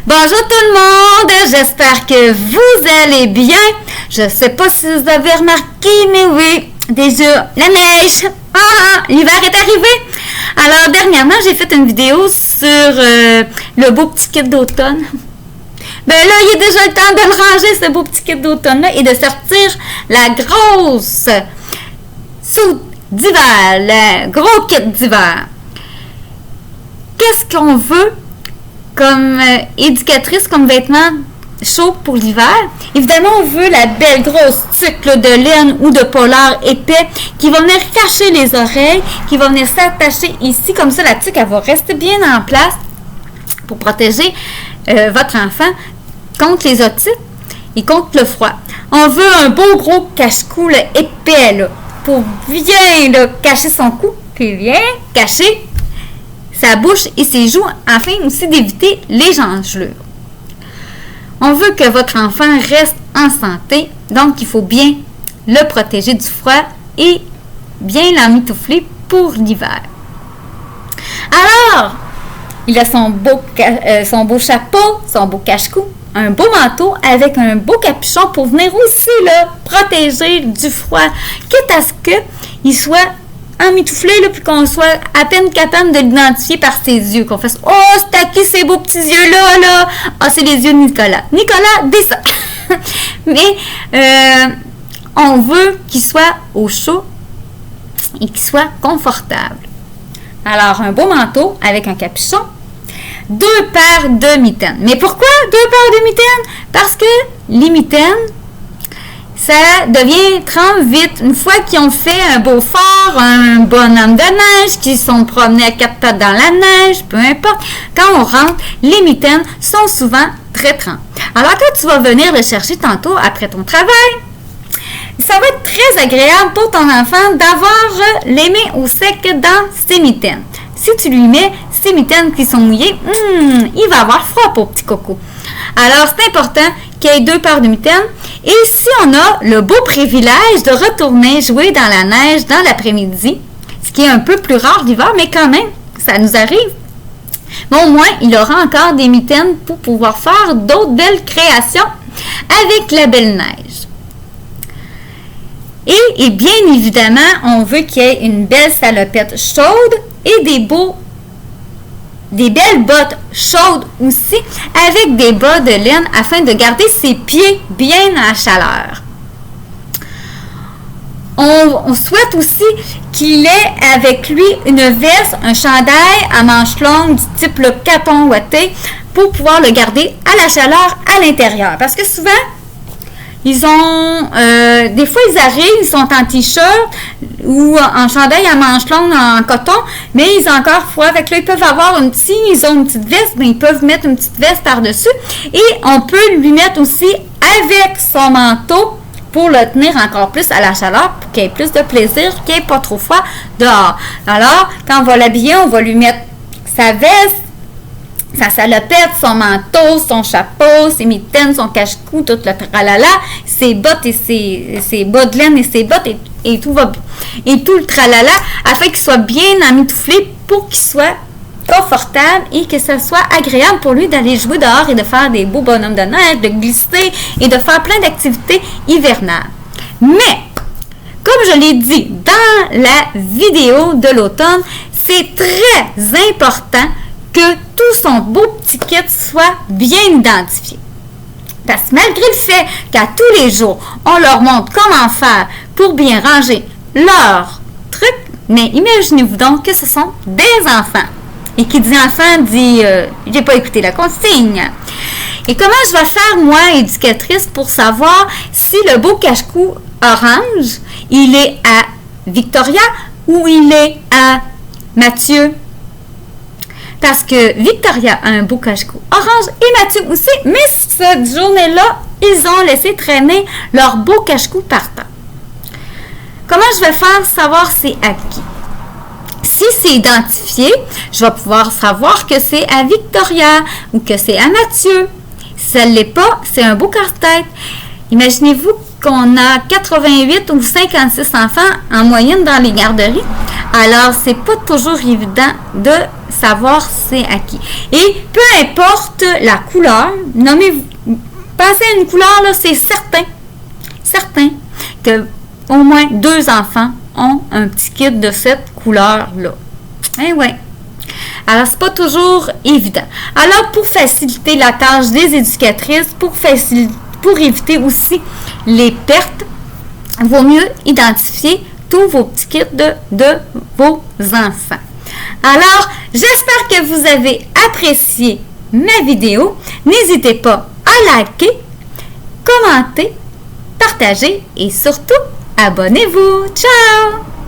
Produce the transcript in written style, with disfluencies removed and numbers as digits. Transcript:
Bonjour tout le monde, j'espère que vous allez bien. Je ne sais pas si vous avez remarqué, mais oui, déjà la neige. L'hiver est arrivé. Alors dernièrement, j'ai fait une vidéo sur le beau petit kit d'automne. Ben là, il est déjà le temps de le ranger, ce beau petit kit d'automne-là, et de sortir la grosse soude d'hiver, le gros kit d'hiver. Qu'est-ce qu'on veut comme éducatrice, comme vêtements chauds pour l'hiver? Évidemment, on veut la belle grosse tuque de laine ou de polar épais qui va venir cacher les oreilles, qui va venir s'attacher ici. Comme ça, la tuque, elle va rester bien en place pour protéger votre enfant contre les otites et contre le froid. On veut un beau gros cache-cou épais là, pour bien là, cacher son cou, puis bien cacher sa bouche et ses joues, afin aussi d'éviter les engelures. On veut que votre enfant reste en santé, donc il faut bien le protéger du froid et bien l'emmitoufler pour l'hiver. Alors, il a son beau chapeau, son beau cache-cou, un beau manteau avec un beau capuchon pour venir aussi là, protéger du froid, quitte à ce qu'il soit emmitouflé, là, puis qu'on soit à peine capable de l'identifier par ses yeux, qu'on fasse « Oh, c'est à qui ces beaux petits yeux-là, là? Ah, c'est les yeux de Nicolas. Nicolas, descends! » Mais on veut qu'il soit au chaud et qu'il soit confortable. Alors, un beau manteau avec un capuchon, 2 paires de mitaines. Mais pourquoi 2 paires de mitaines? Parce que les mitaines, ça devient trempe vite. Une fois qu'ils ont fait un beau fort, un bonhomme de neige, qu'ils sont promenés à 4 pattes dans la neige, peu importe, quand on rentre, les mitaines sont souvent très trempées. Alors, quand tu vas venir le chercher tantôt après ton travail, ça va être très agréable pour ton enfant d'avoir les mains au sec dans ses mitaines. Si tu lui mets ses mitaines qui sont mouillées, il va avoir froid pour petit coco. Alors, c'est important qu'il y ait 2 paires de mitaines. Et si on a le beau privilège de retourner jouer dans la neige dans l'après-midi, ce qui est un peu plus rare l'hiver, mais quand même, ça nous arrive, mais au moins, il aura encore des mitaines pour pouvoir faire d'autres belles créations avec la belle neige. Et bien évidemment, on veut qu'il y ait une belle salopette chaude et des belles bottes chaudes aussi, avec des bas de laine afin de garder ses pieds bien à chaleur. On souhaite aussi qu'il ait avec lui une veste, un chandail à manches longues du type le capon ouaté pour pouvoir le garder à la chaleur à l'intérieur. Parce que souvent, ils ont, des fois ils arrivent, ils sont en t-shirt ou en chandail à manches longues en coton, mais ils ont encore froid. Avec là, ils peuvent avoir ils ont une petite veste, mais ils peuvent mettre une petite veste par-dessus. Et on peut lui mettre aussi avec son manteau pour le tenir encore plus à la chaleur, pour qu'il ait plus de plaisir, qu'il n'y ait pas trop froid dehors. Alors, quand on va l'habiller, on va lui mettre sa veste, sa salopette, son manteau, son chapeau, ses mitaines, son cache-cou, tout le tralala, ses bottes et ses bas de laine et ses bottes et tout le tralala, afin qu'il soit bien emmitouflé pour qu'il soit confortable et que ce soit agréable pour lui d'aller jouer dehors et de faire des beaux bonhommes de neige, de glisser et de faire plein d'activités hivernales. Mais, comme je l'ai dit dans la vidéo de l'automne, c'est très important que tout son beau petit kit soit bien identifié. Parce que malgré le fait qu'à tous les jours, on leur montre comment faire pour bien ranger leurs trucs, mais imaginez-vous donc que ce sont des enfants. Et qui dit enfant dit j'ai pas écouté la consigne. Et comment je vais faire, moi, éducatrice, pour savoir si le beau cache-cou orange, il est à Victoria ou il est à Mathieu? Parce que Victoria a un beau cache-cou orange et Mathieu aussi, mais cette journée-là, ils ont laissé traîner leur beau cache-cou par terre. Comment je vais faire savoir c'est à qui? Si c'est identifié, je vais pouvoir savoir que c'est à Victoria ou que c'est à Mathieu. Si ça ne l'est pas, c'est un beau casse-tête. Imaginez-vous qu'on a 88 ou 56 enfants en moyenne dans les garderies. Alors, c'est pas toujours évident de savoir c'est à qui. Et peu importe la couleur, pensez à une couleur, là, c'est certain que au moins 2 enfants ont un petit kit de cette couleur-là. Eh ouais. Alors, c'est pas toujours évident. Alors, pour faciliter la tâche des éducatrices, pour éviter aussi les pertes, il vaut mieux identifier tous vos petits kits de vos enfants. Alors, j'espère que vous avez apprécié ma vidéo. N'hésitez pas à liker, commenter, partager et surtout, abonnez-vous. Ciao!